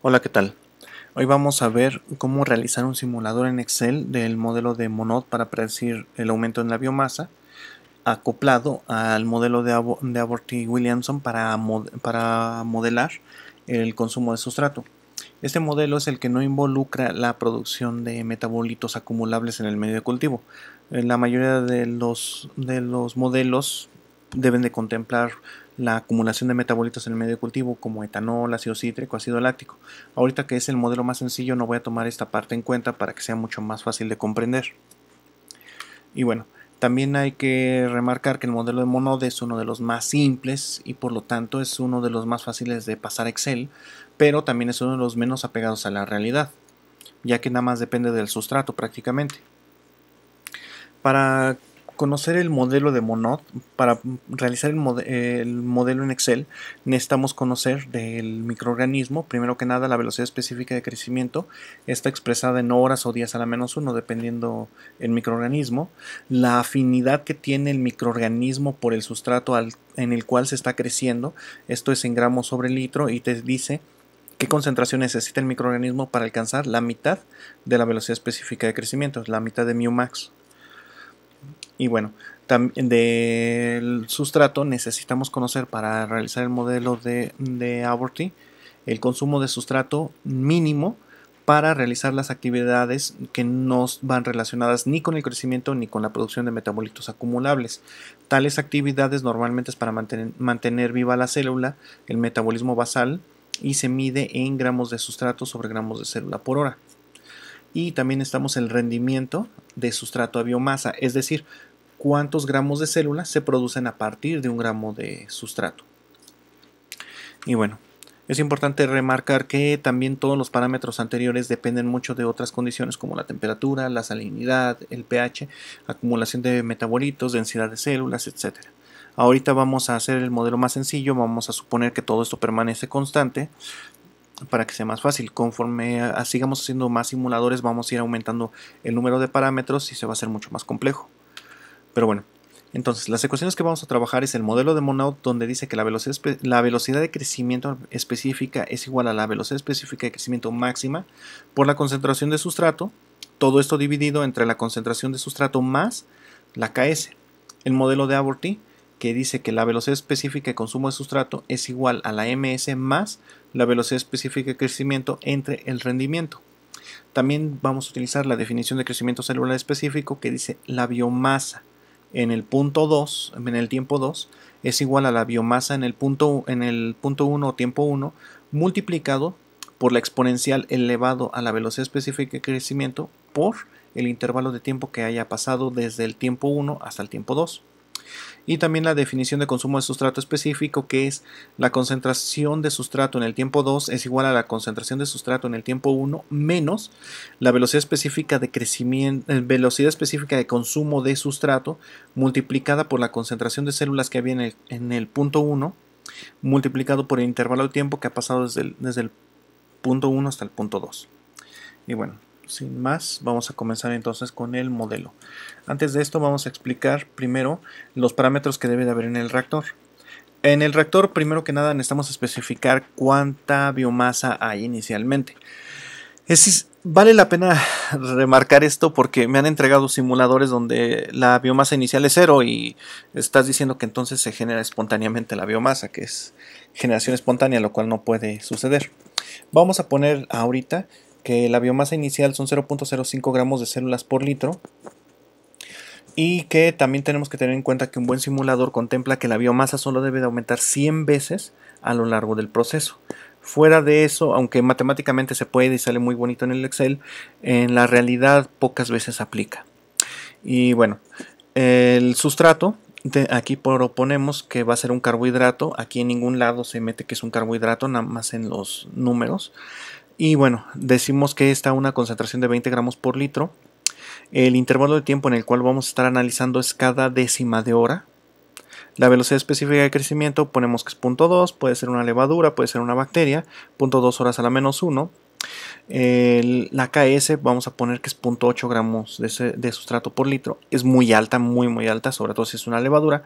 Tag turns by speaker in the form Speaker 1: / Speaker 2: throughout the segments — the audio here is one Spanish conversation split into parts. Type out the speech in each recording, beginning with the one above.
Speaker 1: Hola, ¿qué tal? Hoy vamos a ver cómo realizar un simulador en Excel del modelo de Monod para predecir el aumento en la biomasa, acoplado al modelo de Aborty-Williamson para modelar el consumo de sustrato. Este modelo es el que no involucra la producción de metabolitos acumulables en el medio de cultivo. La mayoría de los modelos deben de contemplar la acumulación de metabolitos en el medio de cultivo como etanol, ácido cítrico, ácido láctico. Ahorita que es el modelo más sencillo no voy a tomar esta parte en cuenta para que sea mucho más fácil de comprender. Y bueno, también hay que remarcar que el modelo de Monod es uno de los más simples y por lo tanto es uno de los más fáciles de pasar a Excel, pero también es uno de los menos apegados a la realidad, ya que nada más depende del sustrato prácticamente. Para conocer el modelo de Monod, para realizar el modelo en Excel, necesitamos conocer del microorganismo. Primero que nada, la velocidad específica de crecimiento está expresada en horas o días a la -1, dependiendo el microorganismo. La afinidad que tiene el microorganismo por el sustrato en el cual se está creciendo, esto es en gramos sobre litro, y te dice qué concentración necesita el microorganismo para alcanzar la mitad de la velocidad específica de crecimiento, la mitad de mu max. Y bueno, del sustrato necesitamos conocer para realizar el modelo de Aborty el consumo de sustrato mínimo para realizar las actividades que no van relacionadas ni con el crecimiento ni con la producción de metabolitos acumulables. Tales actividades normalmente es para mantener viva la célula, el metabolismo basal, y se mide en gramos de sustrato sobre gramos de célula por hora. Y también estamos el rendimiento de sustrato a biomasa, es decir, cuántos gramos de células se producen a partir de un gramo de sustrato. Y bueno, es importante remarcar que también todos los parámetros anteriores dependen mucho de otras condiciones como la temperatura, la salinidad, el pH, acumulación de metabolitos, densidad de células, etc. Ahorita vamos a hacer el modelo más sencillo, vamos a suponer que todo esto permanece constante para que sea más fácil. Conforme sigamos haciendo más simuladores vamos a ir aumentando el número de parámetros y se va a hacer mucho más complejo. Pero bueno, entonces las ecuaciones que vamos a trabajar es el modelo de Monod, donde dice que la velocidad de crecimiento específica es igual a la velocidad específica de crecimiento máxima por la concentración de sustrato, todo esto dividido entre la concentración de sustrato más la Ks. El modelo de Aborty, que dice que la velocidad específica de consumo de sustrato es igual a la ms más la velocidad específica de crecimiento entre el rendimiento. También vamos a utilizar la definición de crecimiento celular específico, que dice la biomasa en el punto 2, en el tiempo 2, es igual a la biomasa en el punto 1 o tiempo 1 multiplicado por la exponencial elevado a la velocidad específica de crecimiento por el intervalo de tiempo que haya pasado desde el tiempo 1 hasta el tiempo 2. Y también la definición de consumo de sustrato específico, que es la concentración de sustrato en el tiempo 2 es igual a la concentración de sustrato en el tiempo 1 menos la velocidad específica de crecimiento, velocidad específica de consumo de sustrato multiplicada por la concentración de células que había en el punto 1 multiplicado por el intervalo de tiempo que ha pasado desde el punto 1 hasta el punto 2. Y bueno, sin más, vamos a comenzar entonces con el modelo. Antes de esto vamos a explicar primero los parámetros que debe de haber en el reactor. En el reactor, primero que nada, necesitamos especificar cuánta biomasa hay inicialmente. Vale la pena remarcar esto porque me han entregado simuladores donde la biomasa inicial es 0 y estás diciendo que entonces se genera espontáneamente la biomasa, que es generación espontánea, lo cual no puede suceder. Vamos a poner ahorita que la biomasa inicial son 0.05 gramos de células por litro y que también tenemos que tener en cuenta que un buen simulador contempla que la biomasa solo debe de aumentar 100 veces a lo largo del proceso. Fuera de eso, aunque matemáticamente se puede y sale muy bonito en el Excel, en la realidad pocas veces aplica. Y bueno, el sustrato, aquí proponemos que va a ser un carbohidrato. Aquí en ningún lado se mete que es un carbohidrato, nada más en los números. Y bueno, decimos que está a una concentración de 20 gramos por litro. El intervalo de tiempo en el cual vamos a estar analizando es cada décima de hora. La velocidad específica de crecimiento ponemos que es 0.2, puede ser una levadura, puede ser una bacteria, 0.2 horas a la -1. La KS vamos a poner que es 0.8 gramos de sustrato por litro. Es muy alta, muy alta, sobre todo si es una levadura,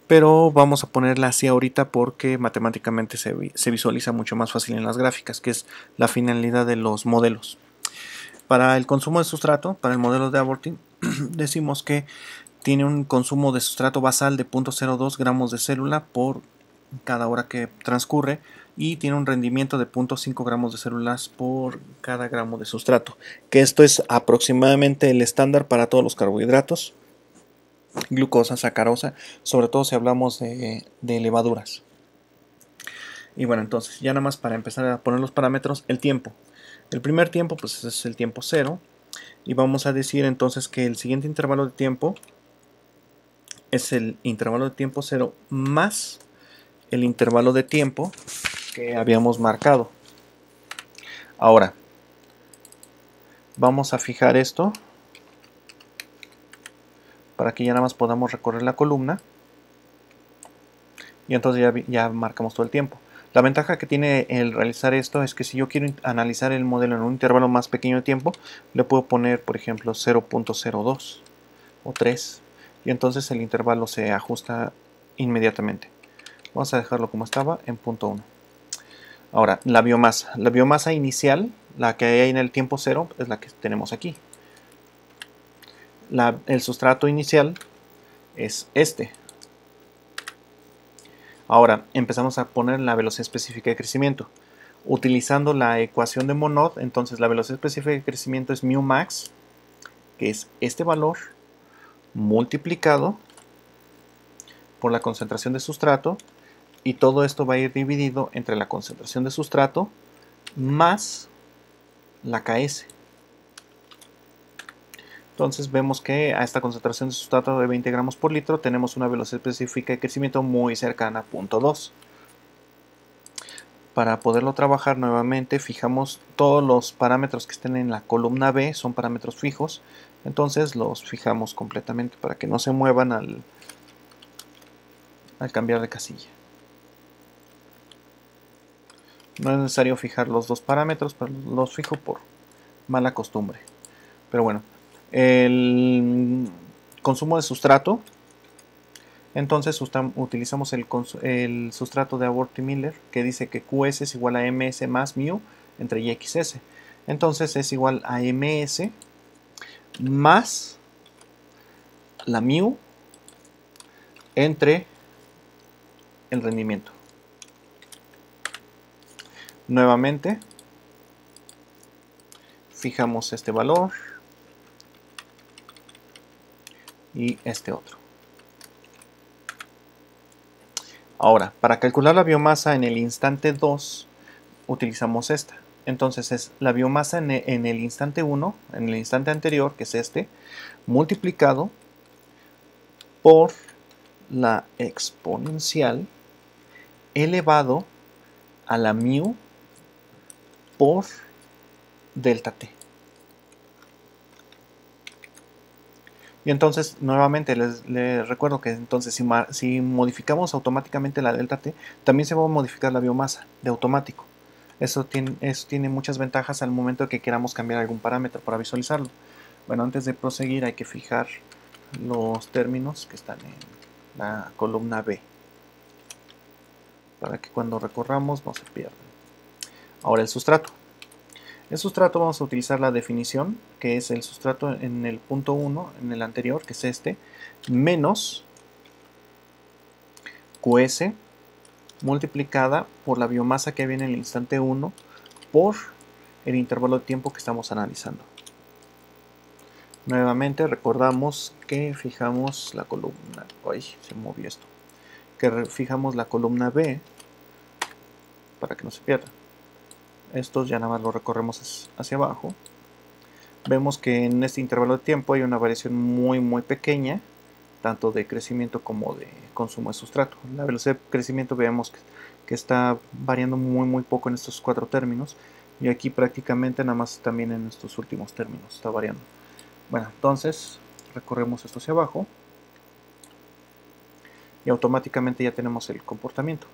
Speaker 1: pero vamos a ponerla así ahorita porque matemáticamente se visualiza mucho más fácil en las gráficas, que es la finalidad de los modelos. Para el consumo de sustrato, para el modelo de aborting, decimos que tiene un consumo de sustrato basal de 0.02 gramos de célula por cada hora que transcurre y tiene un rendimiento de 0.5 gramos de células por cada gramo de sustrato, que esto es aproximadamente el estándar para todos los carbohidratos, glucosa, sacarosa, sobre todo si hablamos de levaduras. Y bueno, entonces ya nada más para empezar a poner los parámetros, el tiempo. El primer tiempo pues es el tiempo cero y vamos a decir entonces que el siguiente intervalo de tiempo es el intervalo de tiempo cero más el intervalo de tiempo que habíamos marcado. Ahora, vamos a fijar esto para que ya nada más podamos recorrer la columna y entonces ya marcamos todo el tiempo. La ventaja que tiene el realizar esto es que si yo quiero analizar el modelo en un intervalo más pequeño de tiempo, le puedo poner, por ejemplo, 0.02 o 3 y entonces el intervalo se ajusta inmediatamente. Vamos a dejarlo como estaba en 0.1. Ahora, la biomasa. La biomasa inicial, la que hay en el tiempo cero, es la que tenemos aquí. El sustrato inicial es este. Ahora, empezamos a poner la velocidad específica de crecimiento. Utilizando la ecuación de Monod, entonces la velocidad específica de crecimiento es mu max, que es este valor, multiplicado por la concentración de sustrato, y todo esto va a ir dividido entre la concentración de sustrato más la KS. Entonces vemos que a esta concentración de sustrato de 20 gramos por litro tenemos una velocidad específica de crecimiento muy cercana a 0.2. Para poderlo trabajar nuevamente fijamos todos los parámetros que estén en la columna B, son parámetros fijos, entonces los fijamos completamente para que no se muevan al cambiar de casilla. No es necesario fijar los dos parámetros, pero los fijo por mala costumbre. Pero bueno, el consumo de sustrato, entonces utilizamos el sustrato de Abbott-Miller que dice que QS es igual a MS más mu entre YXS. Entonces es igual a MS más la mu entre el rendimiento. Nuevamente fijamos este valor y este otro. Ahora, para calcular la biomasa en el instante 2 utilizamos esta. Entonces es la biomasa en el instante 1, en el instante anterior, que es este, multiplicado por la exponencial elevado a la mu por delta t. Y entonces nuevamente les recuerdo que entonces si modificamos automáticamente la delta t, también se va a modificar la biomasa de automático. Eso tiene muchas ventajas al momento de que queramos cambiar algún parámetro para visualizarlo. Bueno, antes de proseguir hay que fijar los términos que están en la columna B para que cuando recorramos no se pierdan. Ahora el sustrato. El sustrato vamos a utilizar la definición, que es el sustrato en el punto 1, en el anterior, que es este, menos QS multiplicada por la biomasa que viene en el instante 1 por el intervalo de tiempo que estamos analizando. Nuevamente recordamos que fijamos la columna, ¡ay! Se movió esto, que fijamos la columna B para que no se pierda. Estos ya nada más lo recorremos hacia abajo. Vemos que en este intervalo de tiempo hay una variación muy pequeña, tanto de crecimiento como de consumo de sustrato. La velocidad de crecimiento vemos que está variando muy poco en estos cuatro términos, y aquí prácticamente nada más también en estos últimos términos está variando. Bueno, entonces recorremos esto hacia abajo y automáticamente ya tenemos el comportamiento.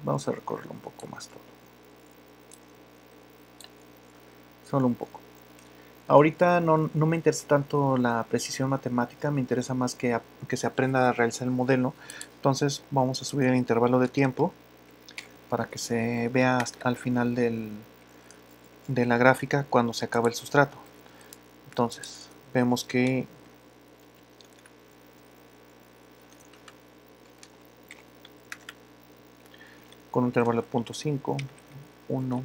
Speaker 1: Vamos a recorrerlo un poco más todo. solo un poco. Ahorita no me interesa tanto la precisión matemática, me interesa más que se aprenda a realizar el modelo. Entonces vamos a subir el intervalo de tiempo para que se vea al final de la gráfica cuando se acaba el sustrato. Entonces vemos que con un intervalo de 0.5, 1,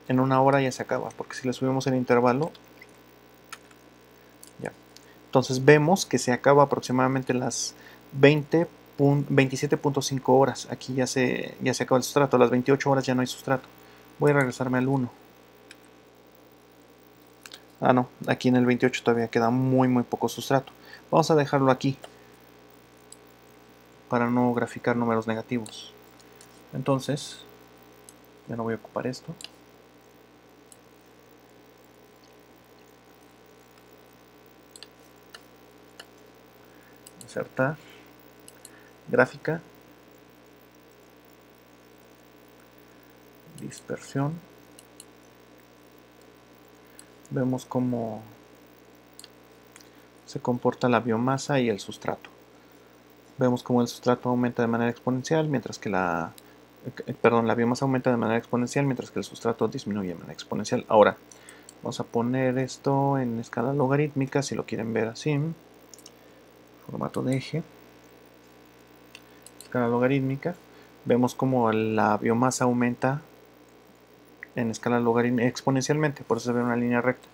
Speaker 1: en una hora ya se acaba, porque si le subimos el intervalo, ya. Entonces vemos que se acaba aproximadamente las 27.5 horas. Aquí ya se acaba el sustrato. A las 28 horas ya no hay sustrato. Voy a regresarme al 1. Ah, no, aquí en el 28 todavía queda muy poco sustrato. Vamos a dejarlo aquí para no graficar números negativos. Entonces, ya no voy a ocupar esto. Insertar, gráfica, dispersión. Vemos cómo se comporta la biomasa y el sustrato. Vemos cómo el sustrato aumenta de manera exponencial, mientras que la biomasa aumenta de manera exponencial, mientras que el sustrato disminuye de manera exponencial. Ahora, vamos a poner esto en escala logarítmica, si lo quieren ver así. Formato de eje. Escala logarítmica. Vemos cómo la biomasa aumenta en escala logarítmica exponencialmente, por eso se ve una línea recta.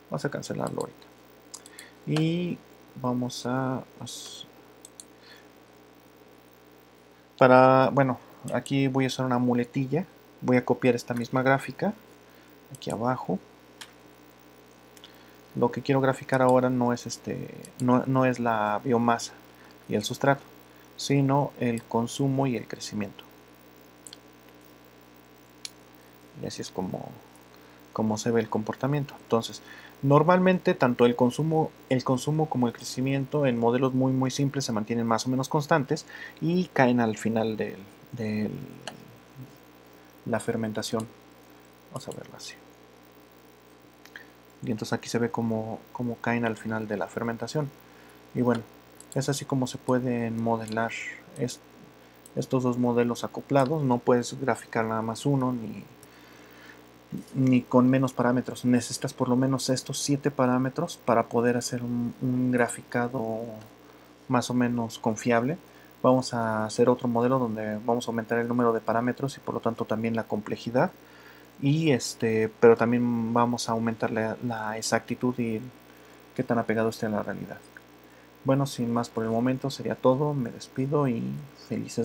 Speaker 1: Vamos a cancelarlo ahorita. Y vamos bueno, aquí voy a usar una muletilla. Voy a copiar esta misma gráfica aquí abajo. Lo que quiero graficar ahora no es la biomasa y el sustrato, sino el consumo y el crecimiento. Y así es como se ve el comportamiento. Entonces, normalmente tanto el consumo como el crecimiento en modelos muy simples se mantienen más o menos constantes y caen al final de la fermentación. Vamos a verlo así. Y entonces aquí se ve cómo caen al final de la fermentación. Y bueno, es así como se pueden modelar estos dos modelos acoplados. No puedes graficar nada más uno ni con menos parámetros. Necesitas por lo menos estos 7 parámetros para poder hacer un graficado más o menos confiable. Vamos a hacer otro modelo donde vamos a aumentar el número de parámetros y por lo tanto también la complejidad. Pero también vamos a aumentar la exactitud y qué tan apegado esté a la realidad. Bueno, sin más por el momento sería todo. Me despido y felices